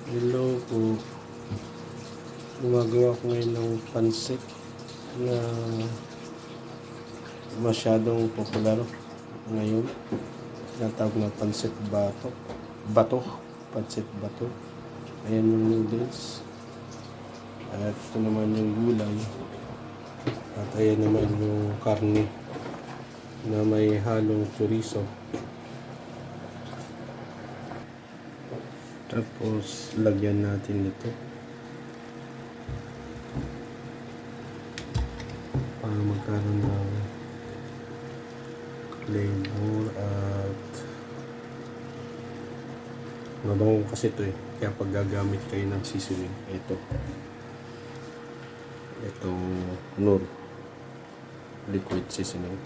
Hello po. Gumagawa ko ngayon ng pansit na masyadong popular ngayon. Tinatawag na pansit bato. Pansit bato. Ayan yung noodles. At ito naman yung gulay. At ayan naman yung karne na may halong chorizo. Tapos lagyan natin ito para magkaroon ng flavor at mabango kasi ito kaya pag gagamit kayo ng seasoning itong Knorr liquid seasoning.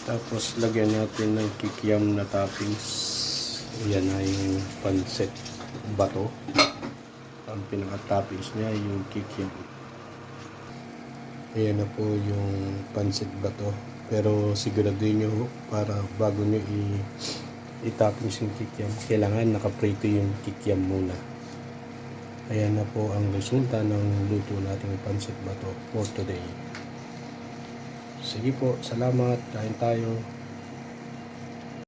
Tapos lagyan natin ng kikiam na toppings. Yan ay yung pansit bato. Ang pinaka-toppings niya ay yung kikiam. Ayan na po yung pansit bato. Pero siguraduhin nyo para bago nyo i-toppings yung kikiam, kailangan nakaprito yung kikiam muna. Ayan na po ang resulta ng luto nating pansit bato for today. Sige po, salamat. Kain tayo.